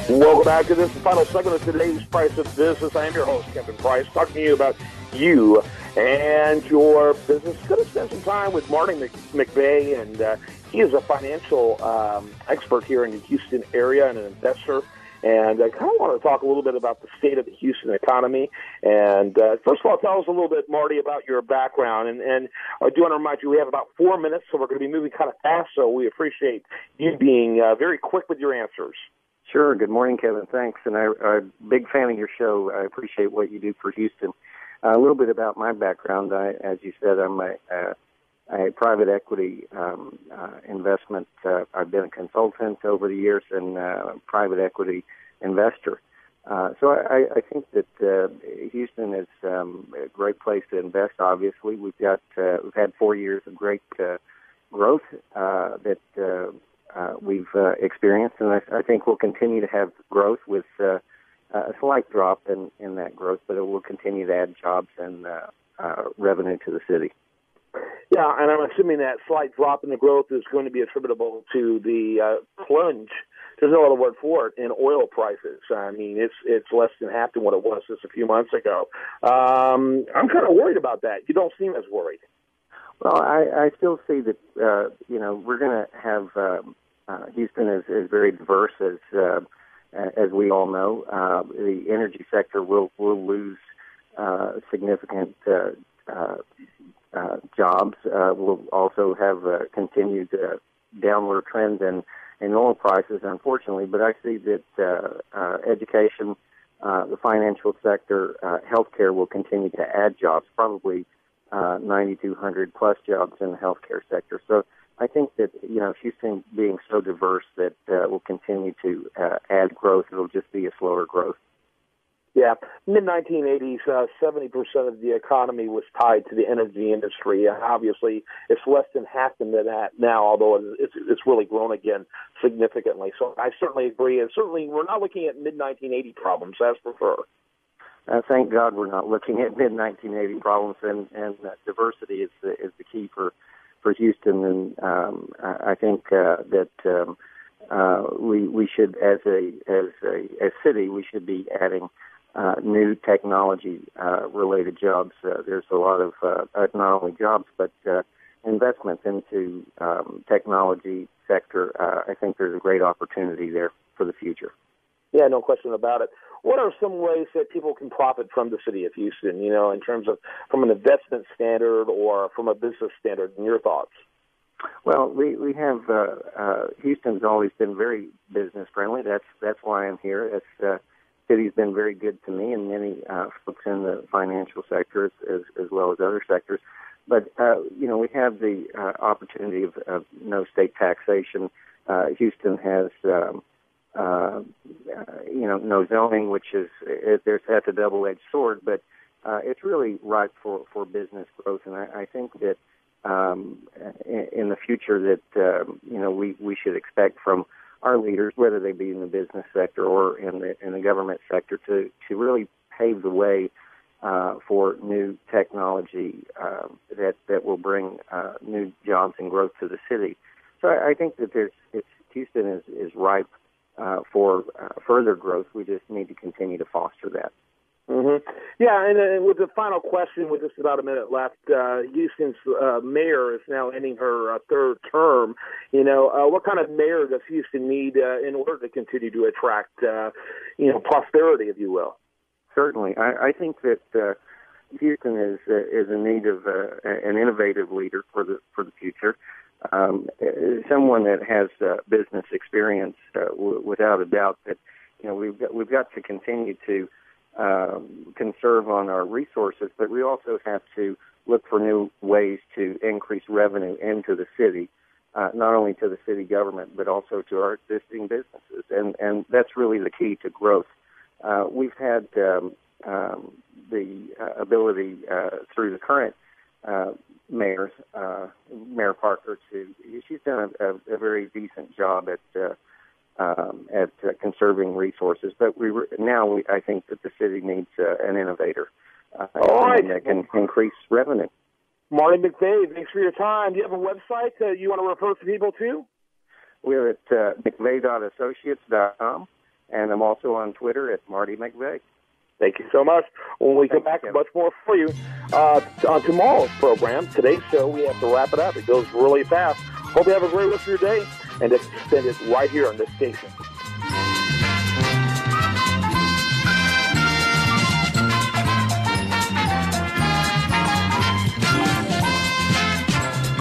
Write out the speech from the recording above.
Welcome back to this final segment of today's Price of Business. I am your host, Kevin Price, talking to you about you and your business. Going to spend some time with Marty McVey, and he is a financial expert here in the Houston area and an investor. And I kind of want to talk a little bit about the state of the Houston economy. And first of all, tell us a little bit, Marty, about your background. And I do want to remind you, we have about 4 minutes, so we're going to be moving kind of fast. So we appreciate you being very quick with your answers. Sure. Good morning, Kevin. Thanks. And I'm a big fan of your show. I appreciate what you do for Houston. A little bit about my background. As you said, I'm a private equity investment. I've been a consultant over the years and private equity investor. So I think that Houston is a great place to invest. Obviously, we've had 4 years of great growth that we've experienced, and I think we'll continue to have growth with a slight drop in that growth, but it will continue to add jobs and revenue to the city. Yeah, and I'm assuming that slight drop in the growth is going to be attributable to the plunge, there's no other word for it, in oil prices. I mean, it's less than half than what it was just a few months ago. I'm kind of worried about that. You don't seem as worried. Well, I still see that, we're going to have Houston is very diverse, as we all know. The energy sector will lose significant jobs. We'll also have continued downward trend in oil prices, unfortunately. But I see that education, the financial sector, healthcare will continue to add jobs, probably 9,200 plus jobs in the healthcare sector. So I think that, Houston being so diverse that will continue to add growth. It'll just be a slower growth. Yeah. Mid-1980s, 70% of the economy was tied to the energy industry. Obviously, it's less than half than that now, although it's really grown again significantly. So I certainly agree. And certainly we're not looking at mid-1980 problems, that's for sure. Thank God we're not looking at mid-1980 problems, and diversity is the key for Houston. And I think that we should, as a city, we should be adding new technology related jobs. There's a lot of not only jobs but investments into technology sector. I think there's a great opportunity there for the future. Yeah, no question about it. What are some ways that people can profit from the city of Houston, in terms of from an investment standard or from a business standard, in your thoughts? Well, we have Houston's always been very business friendly. That's why I'm here. The city's been very good to me and many folks in the financial sector as well as other sectors. But we have the opportunity of no state taxation. Houston has no zoning, which that's a double-edged sword, but it's really ripe for business growth. And I think that in the future that we should expect from our leaders, whether they be in the business sector or in the government sector, to really pave the way for new technology that will bring new jobs and growth to the city. So I think that Houston is ripe for further growth. We just need to continue to foster that. Mm-hmm. Yeah, and with the final question, with just about a minute left, Houston's mayor is now ending her third term. What kind of mayor does Houston need in order to continue to attract, prosperity, if you will? Certainly. I think that Houston is in need of an innovative leader for the future. Someone that has business experience, without a doubt. That we've got to continue to conserve on our resources, but we also have to look for new ways to increase revenue into the city, not only to the city government but also to our existing businesses, and that's really the key to growth. We've had the ability through the current Mayor Parker she's done a very decent job at conserving resources, but I think that the city needs an innovator that can increase revenue. Marty McVey, thanks for your time. Do you have a website you want to refer to people to? We're at McVey.associates.com, And I'm also on Twitter at Marty McVey. Thank you so much. When we come back, much more for you. On tomorrow's program, today's show, we have to wrap it up. It goes really fast. Hope you have a great rest of your day, and spend it right here on this station.